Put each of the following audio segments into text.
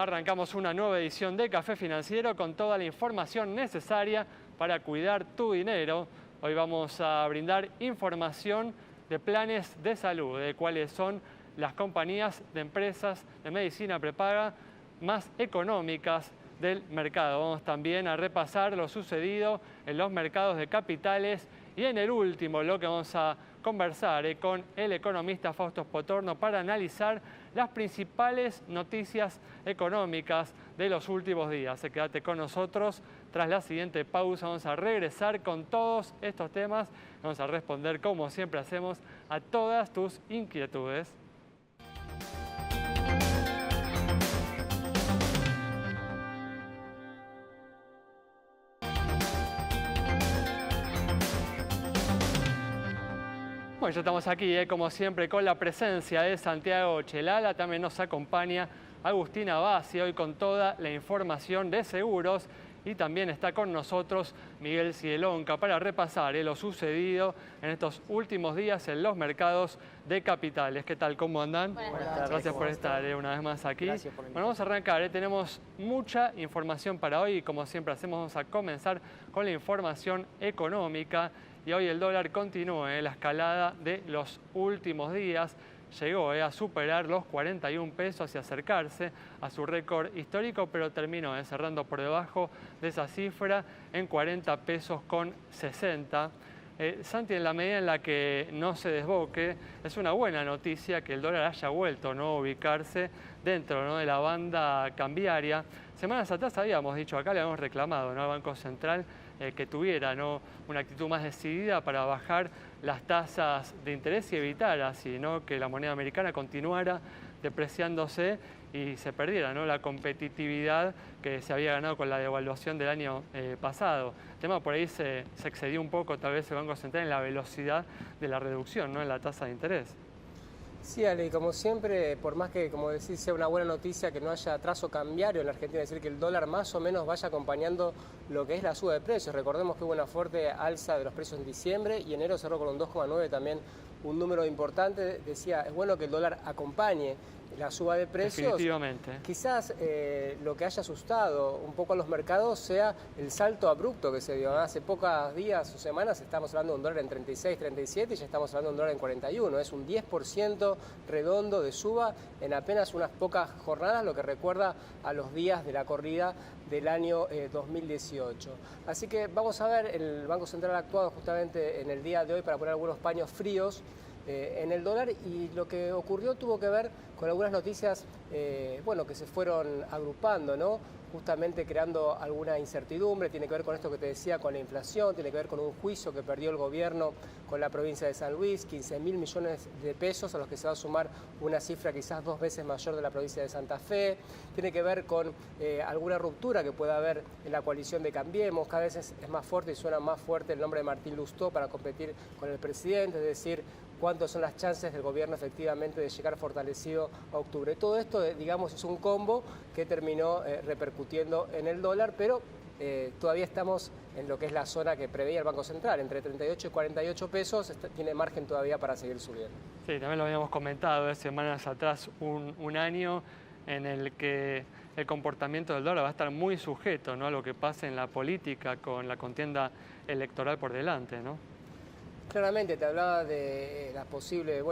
Arrancamos una nueva edición de Café Financiero con toda la información necesaria para cuidar tu dinero. Hoy vamos a brindar información de planes de salud, de cuáles son las compañías de empresas de medicina prepaga más económicas del mercado. Vamos también a repasar lo sucedido en los mercados de capitales y en el último bloque vamos a conversar con el economista Fausto Spotorno para analizar las principales noticias económicas de los últimos días. Quédate con nosotros. Tras la siguiente pausa vamos a regresar con todos estos temas. Vamos a responder, como siempre hacemos, a todas tus inquietudes. Bueno, ya estamos aquí, como siempre, con la presencia de Santiago Chelala. También nos acompaña Agustina Bassi, hoy con toda la información de seguros. Y también está con nosotros Miguel Cielonca para repasar lo sucedido en estos últimos días en los mercados de capitales. ¿Qué tal? ¿Cómo andan? Buenas tardes. Gracias por estar una vez más aquí. Gracias por Bueno, vamos a arrancar. Tenemos mucha información para hoy y como siempre hacemos, vamos a comenzar con la información económica. Y hoy el dólar continúa la escalada de los últimos días. Llegó a superar los 41 pesos y acercarse a su récord histórico, pero terminó cerrando por debajo de esa cifra en 40 pesos con 60. Santi, en la medida en la que no se desboque, es una buena noticia que el dólar haya vuelto a ubicarse dentro de la banda cambiaria. Semanas atrás habíamos dicho, acá le habíamos reclamado al Banco Central que tuviera una actitud más decidida para bajar las tasas de interés y evitar así que la moneda americana continuara depreciándose y se perdiera la competitividad que se había ganado con la devaluación del año pasado. El tema por ahí se excedió un poco tal vez el Banco Central en la velocidad de la reducción en la tasa de interés. Sí, Ale, y como siempre, por más que, como decís, sea una buena noticia que no haya trazo cambiario en la Argentina, es decir, que el dólar más o menos vaya acompañando lo que es la suba de precios. Recordemos que hubo una fuerte alza de los precios en diciembre y enero cerró con un 2,9, también un número importante. Decía, es bueno que el dólar acompañe la suba de precios. Definitivamente. Quizás lo que haya asustado un poco a los mercados sea el salto abrupto que se dio. Hace pocos días o semanas estamos hablando de un dólar en 36, 37 y ya estamos hablando de un dólar en 41. Es un 10% redondo de suba en apenas unas pocas jornadas, lo que recuerda a los días de la corrida del año 2018. Así que vamos a ver, el Banco Central ha actuado justamente en el día de hoy para poner algunos paños fríos en el dólar, y lo que ocurrió tuvo que ver con algunas noticias que se fueron agrupando, justamente creando alguna incertidumbre. Tiene que ver con esto que te decía, con la inflación, tiene que ver con un juicio que perdió el gobierno con la provincia de San Luis, 15.000 millones de pesos, a los que se va a sumar una cifra quizás 2 veces mayor de la provincia de Santa Fe. Tiene que ver con alguna ruptura que pueda haber en la coalición de Cambiemos. Cada vez es más fuerte y suena más fuerte el nombre de Martín Lustó para competir con el presidente, es decir, cuántas son las chances del gobierno efectivamente de llegar fortalecido a octubre. Todo esto, digamos, es un combo que terminó repercutiendo en el dólar, pero todavía estamos en lo que es la zona que preveía el Banco Central, entre 38 y 48 pesos, tiene margen todavía para seguir subiendo. Sí, también lo habíamos comentado semanas atrás, un año en el que el comportamiento del dólar va a estar muy sujeto a lo que pase en la política con la contienda electoral por delante, ¿no? Claramente te hablaba de la posible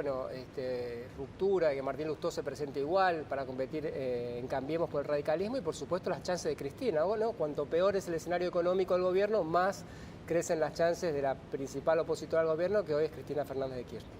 ruptura, de que Martín Lustó se presente igual para competir en Cambiemos por el radicalismo, y por supuesto las chances de Cristina. Cuanto peor es el escenario económico del gobierno, más crecen las chances de la principal opositora al gobierno, que hoy es Cristina Fernández de Kirchner.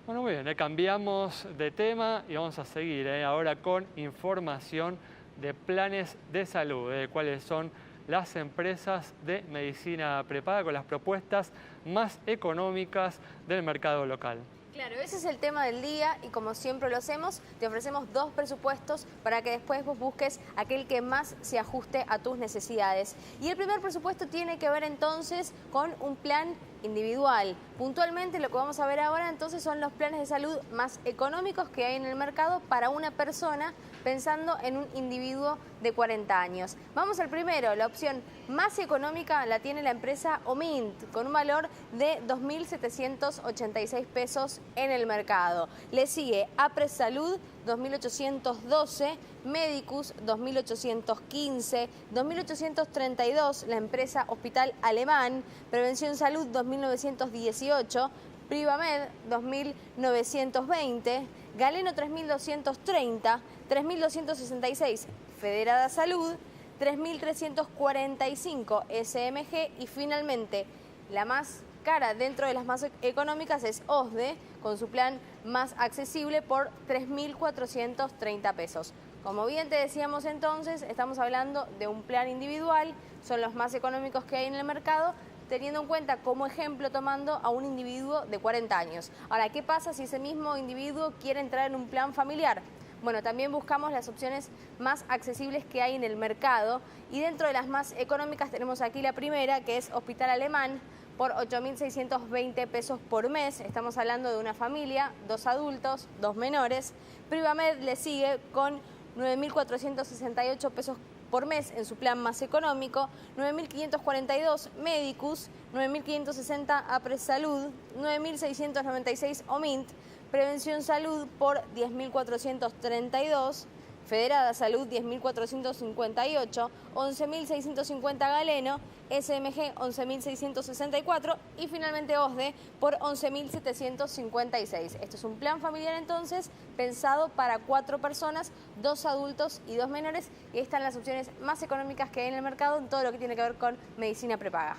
Bueno, muy bien, cambiamos de tema y vamos a seguir ahora con información de planes de salud, de cuáles son las empresas de medicina prepaga con las propuestas más económicas del mercado local. Claro, ese es el tema del día y como siempre lo hacemos, te ofrecemos 2 presupuestos para que después vos busques aquel que más se ajuste a tus necesidades. Y el primer presupuesto tiene que ver entonces con un plan individual. Puntualmente lo que vamos a ver ahora entonces son los planes de salud más económicos que hay en el mercado para una persona, pensando en un individuo de 40 años. Vamos al primero, la opción más económica la tiene la empresa Omint, con un valor de 2.786 pesos en el mercado. Le sigue Apres Salud, 2.812, Medicus 2.815, 2.832 la empresa Hospital Alemán, Prevención Salud 2.918, Privamed 2.920, Galeno 3.230, 3.266 Federada Salud, 3.345 SMG y finalmente la más cara dentro de las más económicas es OSDE con su plan más accesible por 3.430 pesos. Como bien te decíamos entonces, estamos hablando de un plan individual, son los más económicos que hay en el mercado, teniendo en cuenta como ejemplo tomando a un individuo de 40 años. Ahora, ¿qué pasa si ese mismo individuo quiere entrar en un plan familiar? Bueno, también buscamos las opciones más accesibles que hay en el mercado y dentro de las más económicas tenemos aquí la primera, que es Hospital Alemán, por 8.620 pesos por mes. Estamos hablando de una familia, 2 adultos, 2 menores. Privamed le sigue con 9.468 pesos por mes en su plan más económico, 9.542 Medicus, 9.560 Apres Salud, 9.696 Omint, Prevención Salud por 10.432, Federada Salud 10.458, 11.650 Galeno, SMG 11.664 y finalmente OSDE por 11.756. Esto es un plan familiar entonces pensado para 4 personas, 2 adultos y 2 menores y ahí están las opciones más económicas que hay en el mercado en todo lo que tiene que ver con medicina prepaga.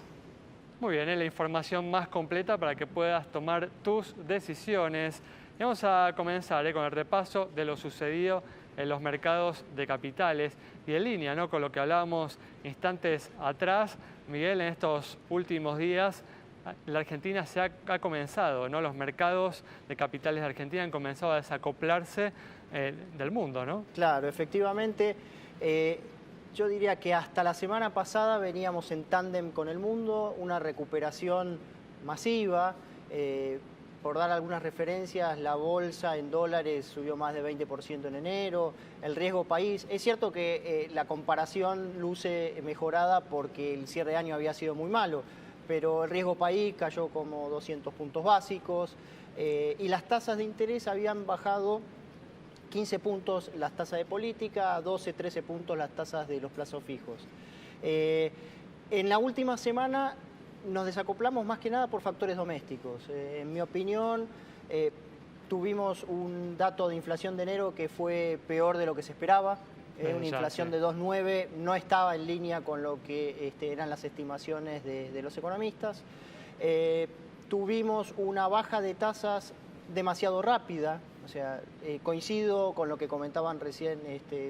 Muy bien, es la información más completa para que puedas tomar tus decisiones. Y vamos a comenzar con el repaso de lo sucedido en los mercados de capitales y en línea, ¿no?, con lo que hablábamos instantes atrás. Miguel, en estos últimos días la Argentina ha comenzado, ¿no? Los mercados de capitales de Argentina han comenzado a desacoplarse del mundo, ¿no? Claro, efectivamente. Yo diría que hasta la semana pasada veníamos en tándem con el mundo, una recuperación masiva. Por dar algunas referencias, la bolsa en dólares subió más de 20% en enero, el riesgo país. Es cierto que la comparación luce mejorada porque el cierre de año había sido muy malo, pero el riesgo país cayó como 200 puntos básicos y las tasas de interés habían bajado 15 puntos las tasas de política, 12, 13 puntos las tasas de los plazos fijos. En la última semana nos desacoplamos más que nada por factores domésticos. En mi opinión, tuvimos un dato de inflación de enero que fue peor de lo que se esperaba. Una inflación de 2,9 no estaba en línea con lo que eran las estimaciones de los economistas. Tuvimos una baja de tasas demasiado rápida. O sea, coincido con lo que comentaban recién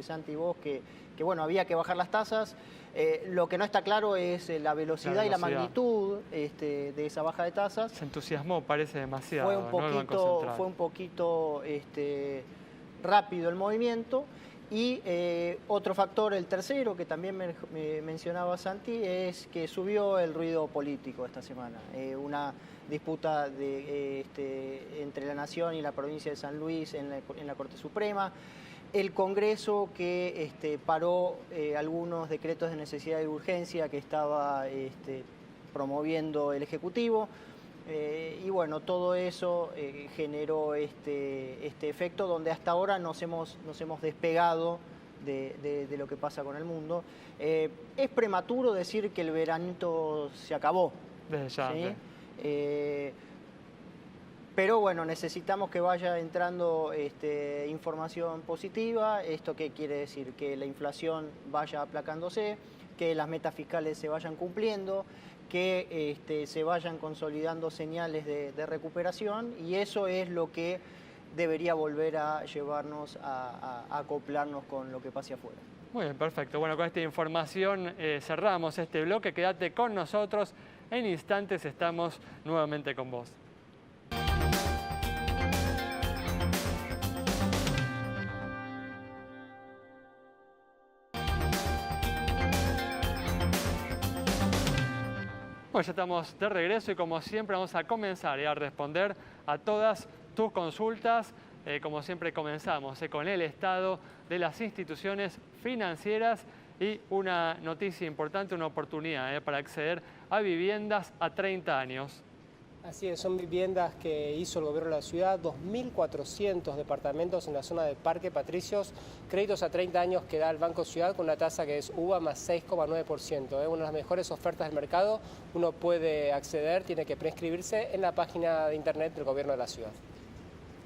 Santi y vos, que bueno, había que bajar las tasas. Lo que no está claro es la velocidad y la magnitud de esa baja de tasas. Se entusiasmó, parece demasiado. Fue un poquito rápido el movimiento. Y otro factor, el tercero, que también me mencionaba Santi, es que subió el ruido político esta semana. Una disputa entre la Nación y la provincia de San Luis en la Corte Suprema. El Congreso que paró algunos decretos de necesidad y urgencia que estaba promoviendo el Ejecutivo. Y bueno, todo eso generó este efecto donde hasta ahora nos hemos despegado de lo que pasa con el mundo. Es prematuro decir que el veranito se acabó. Desde ya. ¿Sí? Pero bueno, necesitamos que vaya entrando información positiva. ¿Esto qué quiere decir? Que la inflación vaya aplacándose, que las metas fiscales se vayan cumpliendo, que se vayan consolidando señales de recuperación, y eso es lo que debería volver a llevarnos a acoplarnos con lo que pase afuera. Muy bien, perfecto. Bueno, con esta información cerramos este bloque. Quédate con nosotros. En instantes estamos nuevamente con vos. Bueno, ya estamos de regreso y como siempre vamos a comenzar a responder a todas tus consultas. Como siempre comenzamos con el estado de las instituciones financieras y una noticia importante, una oportunidad para acceder a viviendas a 30 años. Así es, son viviendas que hizo el gobierno de la ciudad, 2.400 departamentos en la zona del Parque Patricios, créditos a 30 años que da el Banco Ciudad con una tasa que es UVA más 6,9%. Una de las mejores ofertas del mercado, uno puede acceder, tiene que prescribirse en la página de internet del gobierno de la ciudad.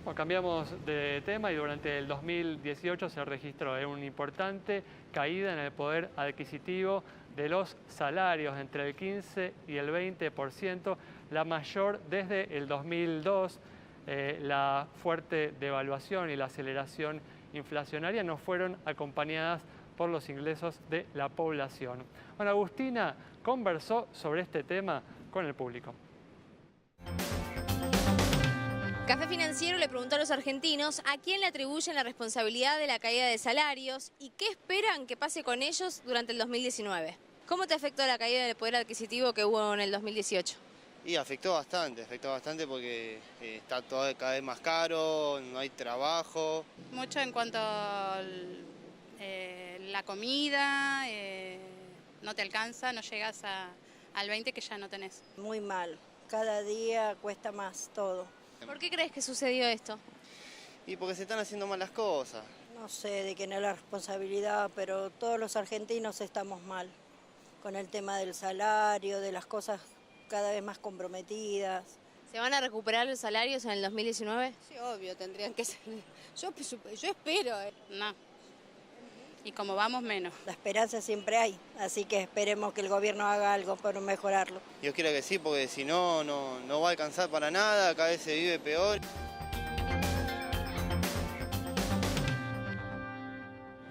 Bueno, cambiamos de tema y durante el 2018 se registró una importante caída en el poder adquisitivo de los salarios, entre el 15 y el 20%, la mayor desde el 2002. La fuerte devaluación y la aceleración inflacionaria no fueron acompañadas por los ingresos de la población. Bueno, Agustina conversó sobre este tema con el público. Café Financiero le preguntó a los argentinos a quién le atribuyen la responsabilidad de la caída de salarios y qué esperan que pase con ellos durante el 2019. ¿Cómo te afectó la caída del poder adquisitivo que hubo en el 2018? Y afectó bastante porque está todo cada vez más caro, no hay trabajo. Mucho en cuanto a la comida, no te alcanza, no llegas al 20 que ya no tenés. Muy mal, cada día cuesta más todo. ¿Por qué crees que sucedió esto? Y porque se están haciendo mal las cosas. No sé de quién es la responsabilidad, pero todos los argentinos estamos mal con el tema del salario, de las cosas cada vez más comprometidas. ¿Se van a recuperar los salarios en el 2019? Sí, obvio, tendrían que ser. Yo espero. No. Y como vamos, menos. La esperanza siempre hay, así que esperemos que el gobierno haga algo para mejorarlo. Yo quiero que sí, porque si no, no va a alcanzar para nada, cada vez se vive peor.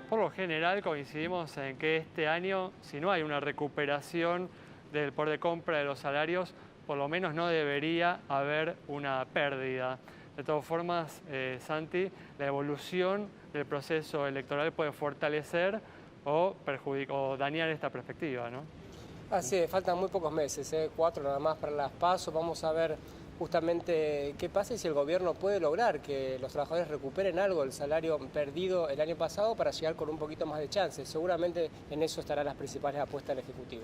Por lo general coincidimos en que este año, si no hay una recuperación del poder de compra de los salarios, por lo menos no debería haber una pérdida. De todas formas, Santi, la evolución del proceso electoral puede fortalecer o perjudicar o dañar esta perspectiva, ¿no? Así es, faltan muy pocos meses, 4 nada más para las PASO. Vamos a ver justamente qué pasa y si el gobierno puede lograr que los trabajadores recuperen algo del salario perdido el año pasado para llegar con un poquito más de chances. Seguramente en eso estarán las principales apuestas del Ejecutivo.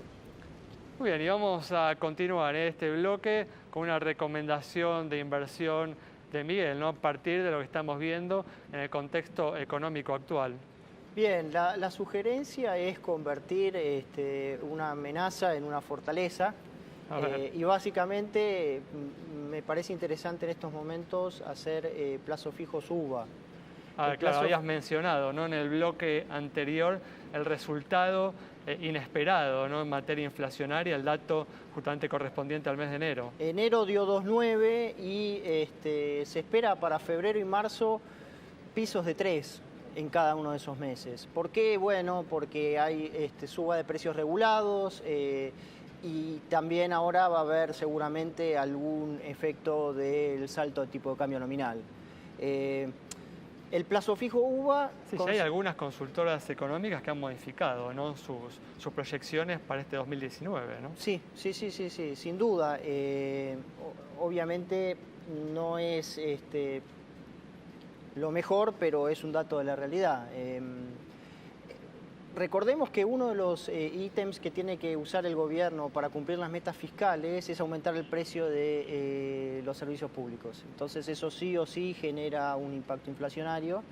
Muy bien, y vamos a continuar este bloque con una recomendación de inversión de Miguel, ¿no? A partir de lo que estamos viendo en el contexto económico actual. Bien, la sugerencia es convertir una amenaza en una fortaleza. Y básicamente me parece interesante en estos momentos hacer plazos fijos UVA. Claro, habías mencionado, ¿no?, en el bloque anterior el resultado inesperado, ¿no?, en materia inflacionaria, el dato justamente correspondiente al mes de enero. Enero dio 2,9 y se espera para febrero y marzo pisos de 3 en cada uno de esos meses. ¿Por qué? Bueno, porque hay suba de precios regulados, y también ahora va a haber seguramente algún efecto del salto de tipo de cambio nominal. El plazo fijo UVA... Sí, ya hay algunas consultoras económicas que han modificado, ¿no?, sus proyecciones para este 2019, ¿no? Sí, sin duda. Obviamente no es lo mejor, pero es un dato de la realidad. Recordemos que uno de los ítems que tiene que usar el gobierno para cumplir las metas fiscales es aumentar el precio de los servicios públicos. Entonces eso sí o sí genera un impacto inflacionario,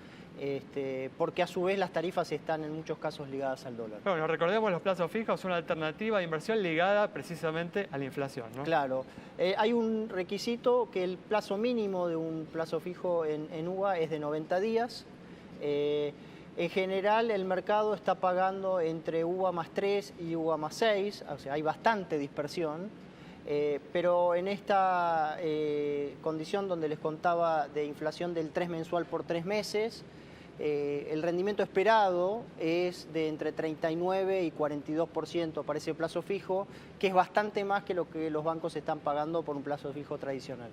porque a su vez las tarifas están en muchos casos ligadas al dólar. Bueno, recordemos, los plazos fijos son una alternativa de inversión ligada precisamente a la inflación, ¿no? Claro. Hay un requisito que el plazo mínimo de un plazo fijo en UVA es de 90 días. En general, el mercado está pagando entre UVA más 3 y UVA más 6, o sea, hay bastante dispersión, pero en esta condición donde les contaba de inflación del 3 mensual por 3 meses, el rendimiento esperado es de entre 39 y 42% para ese plazo fijo, que es bastante más que lo que los bancos están pagando por un plazo fijo tradicional.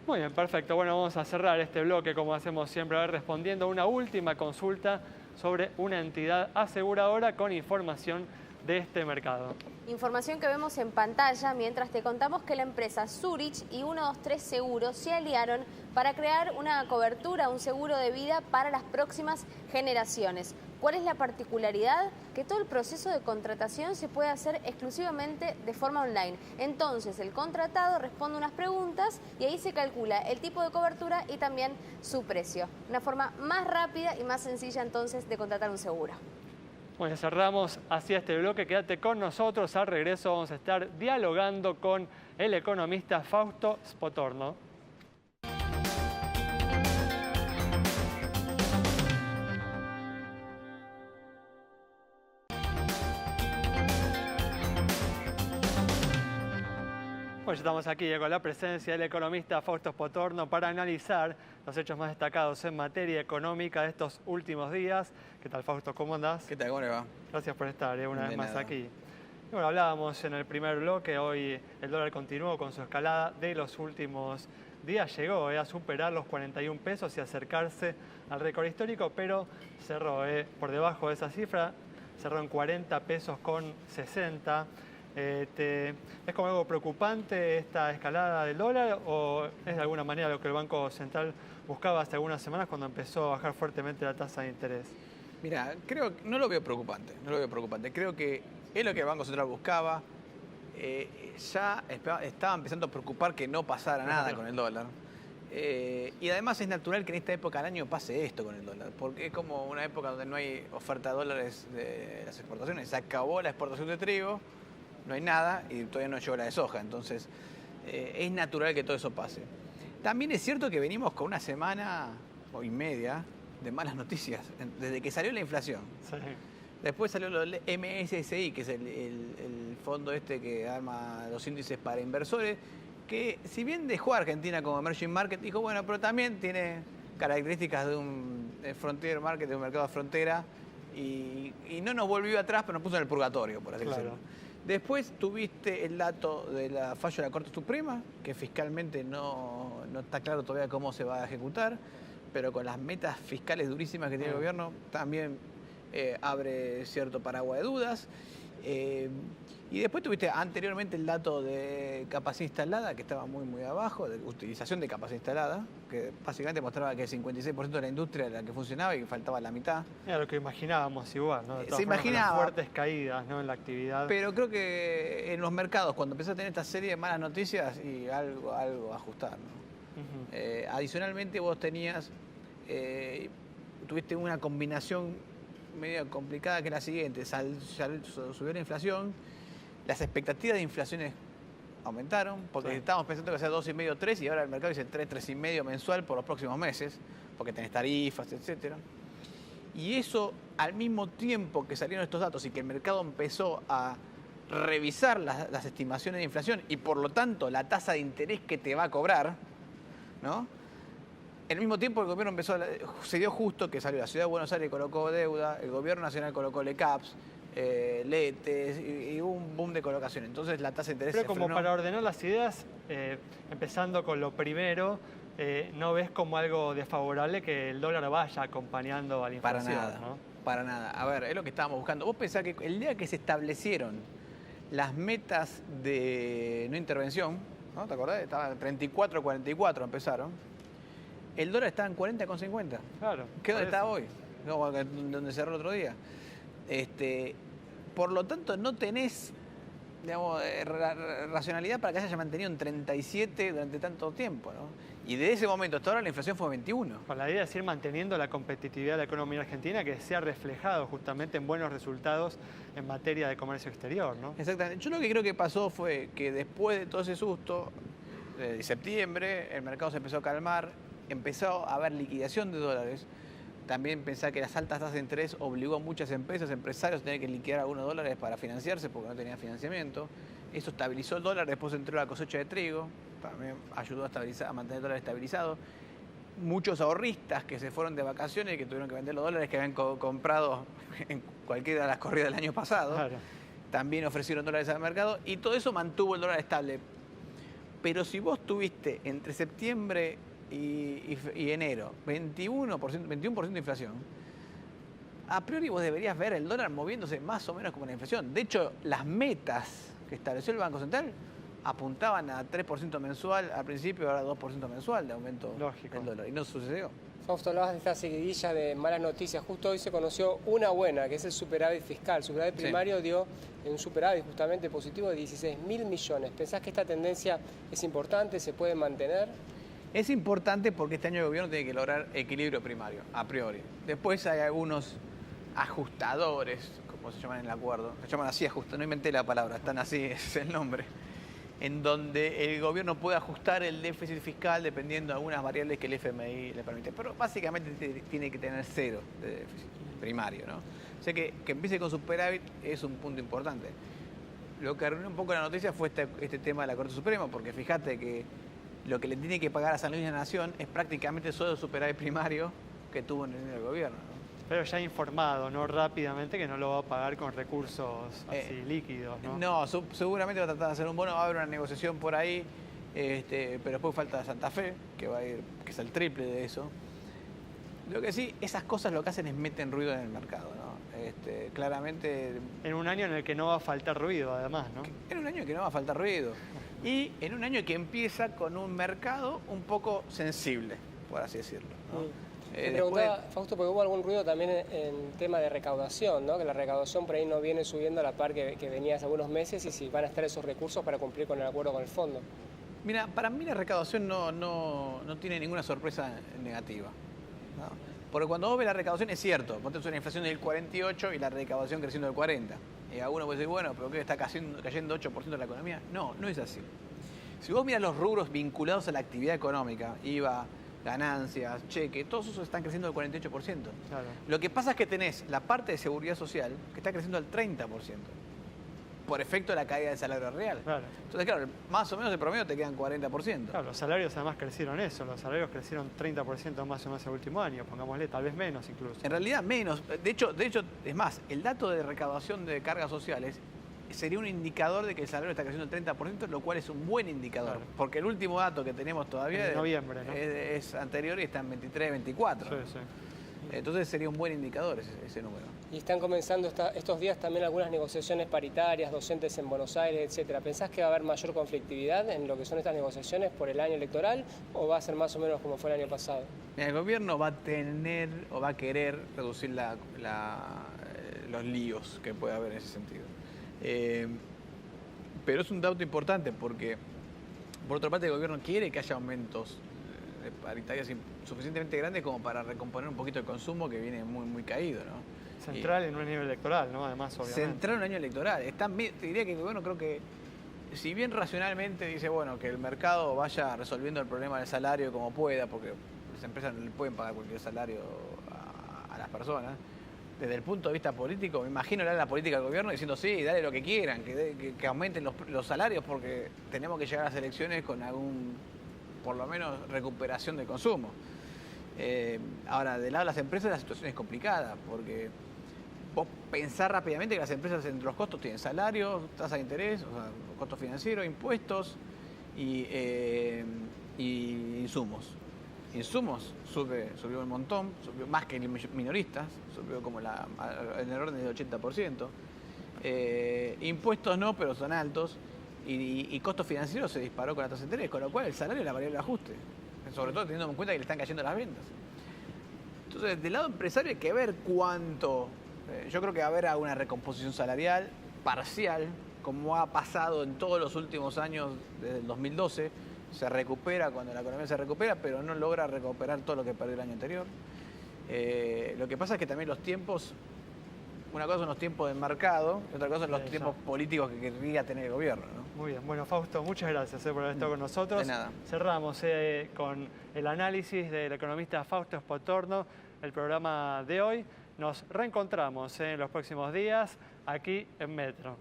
Muy bien, perfecto. Bueno, vamos a cerrar este bloque, como hacemos siempre, respondiendo a una última consulta sobre una entidad aseguradora con información de este mercado. Información que vemos en pantalla mientras te contamos que la empresa Zurich y 123 Seguros se aliaron para crear una cobertura, un seguro de vida para las próximas generaciones. ¿Cuál es la particularidad? Que todo el proceso de contratación se puede hacer exclusivamente de forma online. Entonces, el contratado responde unas preguntas y ahí se calcula el tipo de cobertura y también su precio. Una forma más rápida y más sencilla entonces de contratar un seguro. Bueno, cerramos así este bloque. Quédate con nosotros. Al regreso vamos a estar dialogando con el economista Fausto Spotorno. Bueno, ya estamos aquí con la presencia del economista Fausto Spotorno para analizar los hechos más destacados en materia económica de estos últimos días. ¿Qué tal, Fausto? ¿Cómo andás? ¿Qué tal? ¿Cómo le va? Gracias por estar una vez más nada. aquí. Y bueno, hablábamos en el primer bloque, hoy el dólar continuó con su escalada de los últimos días. Llegó a superar los 41 pesos y acercarse al récord histórico, pero cerró por debajo de esa cifra, cerró en 40 pesos con 60. ¿Es como algo preocupante esta escalada del dólar o es de alguna manera lo que el Banco Central buscaba hace algunas semanas cuando empezó a bajar fuertemente la tasa de interés? Mira, no lo veo preocupante, Creo que es lo que el Banco Central buscaba. Ya estaba empezando a preocupar que no pasara nada con el dólar. Y además es natural que en esta época del año pase esto con el dólar, porque es como una época donde no hay oferta de dólares de las exportaciones. Se acabó la exportación de trigo, no hay nada y todavía no llegó la de soja. Entonces es natural que todo eso pase. También es cierto que venimos con una semana y media de malas noticias, desde que salió la inflación. Sí. Después salió el MSCI, que es el fondo que arma los índices para inversores, que si bien dejó a Argentina como emerging market, dijo, bueno, pero también tiene características de un frontier market, de un mercado de frontera, y no nos volvió atrás, pero nos puso en el purgatorio, por así decirlo. Después tuviste el dato de la fallo de la Corte Suprema, que fiscalmente no está claro todavía cómo se va a ejecutar, pero con las metas fiscales durísimas que tiene el gobierno, también abre cierto paraguas de dudas. Y después tuviste anteriormente el dato de capacidad instalada, que estaba muy abajo, de utilización de capacidad instalada, que básicamente mostraba que el 56% de la industria era la que funcionaba y que faltaba la mitad. Era lo que imaginábamos igual, ¿no? Se imaginaba. Fuertes caídas, ¿no?, en la actividad. Pero creo que en los mercados, cuando empezás a tener esta serie de malas noticias, y algo a ajustar, ¿no? Adicionalmente vos tuviste una combinación medio complicada, que es la siguiente: subió la inflación, las expectativas de inflaciones aumentaron, porque estábamos pensando que iba a ser 2,5, 3, y ahora el mercado dice 3, 3,5 mensual por los próximos meses, porque tenés tarifas, etcétera. Y eso, al mismo tiempo que salieron estos datos y que el mercado empezó a revisar las estimaciones de inflación y por lo tanto la tasa de interés que te va a cobrar, ¿no? Al mismo tiempo el gobierno se dio justo que salió la Ciudad de Buenos Aires y colocó deuda, el gobierno nacional colocó LECAPS, LETES, y hubo un boom de colocación. Entonces la tasa de interés Pero se como frenó. para ordenar las ideas, empezando con lo primero, ¿no ves como algo desfavorable que el dólar vaya acompañando a la inflación? Para nada, ¿no? Para nada. A ver, es lo que estábamos buscando. Vos pensás que el día que se establecieron las metas de no intervención, ¿no? ¿Te acordás? Estaban 34, 44 empezaron. El dólar estaba en 40,50. Claro. ¿Qué dónde está hoy? No, donde cerró el otro día. Por lo tanto, no tenés, digamos, racionalidad para que se haya mantenido en 37 durante tanto tiempo, ¿no? Y de ese momento hasta ahora la inflación fue 21. Con la idea de seguir manteniendo la competitividad de la economía argentina, que se ha reflejado justamente en buenos resultados en materia de comercio exterior, ¿no? Exactamente. Yo lo que creo que pasó fue que después de todo ese susto, de septiembre, el mercado se empezó a calmar, empezó a haber liquidación de dólares. También pensar que las altas tasas de interés obligó a muchas empresarios a tener que liquidar algunos dólares para financiarse porque no tenían financiamiento. Eso estabilizó el dólar, después entró la cosecha de trigo, también ayudó a mantener el dólar estabilizado. Muchos ahorristas que se fueron de vacaciones y que tuvieron que vender los dólares que habían comprado en cualquiera de las corridas del año pasado, claro, también ofrecieron dólares al mercado y todo eso mantuvo el dólar estable. Pero si vos tuviste entre septiembre y enero 21% de inflación, a priori vos deberías ver el dólar moviéndose más o menos como la inflación. De hecho, las metas que estableció el Banco Central apuntaban a 3% mensual al principio, ahora 2% mensual de aumento del dólar. Y no sucedió. Fausto, hablabas de esta seguidilla de malas noticias. Justo hoy se conoció una buena, que es el superávit fiscal. El superávit primario dio un superávit justamente positivo de 16.000 millones. ¿Pensás que esta tendencia es importante, se puede mantener? Es importante porque este año el gobierno tiene que lograr equilibrio primario, a priori. Después hay algunos ajustadores, como se llaman en el acuerdo. Se llaman así, no inventé la palabra, están así, es el nombre. En donde el gobierno puede ajustar el déficit fiscal dependiendo de algunas variables que el FMI le permite. Pero básicamente tiene que tener cero de déficit primario, ¿no? O sea que empiece con superávit es un punto importante. Lo que arruinó un poco la noticia fue este tema de la Corte Suprema, porque fíjate que lo que le tiene que pagar a San Luis de la Nación es prácticamente solo el superávit primario que tuvo en el gobierno, ¿no? Pero ya informado, ¿no? Rápidamente, que no lo va a pagar con recursos así líquidos, ¿no? No, seguramente va a tratar de hacer un bono, va a haber una negociación por ahí, pero después falta Santa Fe, que va a ir, que es el triple de eso. Lo que sí, esas cosas lo que hacen es meten ruido en el mercado, ¿no? Claramente... En un año en el que no va a faltar ruido, además, ¿no? En un año en que no va a faltar ruido. Y en un año que empieza con un mercado un poco sensible, por así decirlo, ¿no? Me preguntaba, Fausto, porque hubo algún ruido también en tema de recaudación, ¿no? Que la recaudación por ahí no viene subiendo a la par que venía hace algunos meses, y si van a estar esos recursos para cumplir con el acuerdo con el fondo. Mira, para mí la recaudación no tiene ninguna sorpresa negativa, ¿no? Porque cuando vos ves la recaudación es cierto, vos tenés una inflación del 48 y la recaudación creciendo del 40. Y alguno puede decir, bueno, pero ¿qué está cayendo 8% de la economía? No, no es así. Si vos miras los rubros vinculados a la actividad económica, IVA, ganancias, cheque, todos esos están creciendo al 48%. Claro. Lo que pasa es que tenés la parte de seguridad social que está creciendo al 30%, por efecto de la caída del salario real. Claro. Entonces, claro, más o menos de promedio te quedan 40%. Claro, los salarios además crecieron eso, los salarios crecieron 30% más o menos el último año, pongámosle, tal vez menos incluso. En realidad menos. De hecho, es más, el dato de recaudación de cargas sociales sería un indicador de que el salario está creciendo el 30%, lo cual es un buen indicador. Claro. Porque el último dato que tenemos todavía en noviembre, ¿no? es anterior y está en 23, 24. Sí, sí. Entonces sería un buen indicador ese número. Y están comenzando estos días también algunas negociaciones paritarias, docentes en Buenos Aires, etcétera. ¿Pensás que va a haber mayor conflictividad en lo que son estas negociaciones por el año electoral, o va a ser más o menos como fue el año pasado? El gobierno va a tener o va a querer reducir los líos que puede haber en ese sentido. Pero es un dato importante porque, por otra parte, el gobierno quiere que haya aumentos de paritarias suficientemente grandes como para recomponer un poquito el consumo que viene muy, muy caído, ¿no? Central en un año electoral, ¿no? Además, obviamente. Central en un año electoral. Te diría que el gobierno, creo que, si bien racionalmente dice, bueno, que el mercado vaya resolviendo el problema del salario como pueda, porque las empresas no le pueden pagar cualquier salario a las personas, desde el punto de vista político, me imagino la política del gobierno diciendo, sí, dale lo que quieran, que aumenten los salarios porque tenemos que llegar a las elecciones con por lo menos, recuperación del consumo. Ahora, del lado de las empresas la situación es complicada, porque vos pensás rápidamente que las empresas entre los costos tienen salarios, tasa de interés, o sea, costos financieros, impuestos y insumos. Insumos subió un montón, subió más que minoristas, subió como en el orden del 80%. Impuestos no, pero son altos. Y costos financieros se disparó con la tasa de interés, con lo cual el salario es la variable de ajuste. Sobre todo teniendo en cuenta que le están cayendo las ventas. Entonces, del lado empresario hay que ver cuánto. Yo creo que va a haber alguna recomposición salarial parcial, como ha pasado en todos los últimos años desde el 2012. Se recupera cuando la economía se recupera, pero no logra recuperar todo lo que perdió el año anterior. Lo que pasa es que también los tiempos, una cosa son los tiempos del mercado, y otra cosa son los tiempos políticos que querría tener el gobierno, ¿no? Muy bien. Bueno, Fausto, muchas gracias por haber estado con nosotros. De nada. Cerramos con el análisis del economista Fausto Spotorno, el programa de hoy. Nos reencontramos en los próximos días aquí en Metro.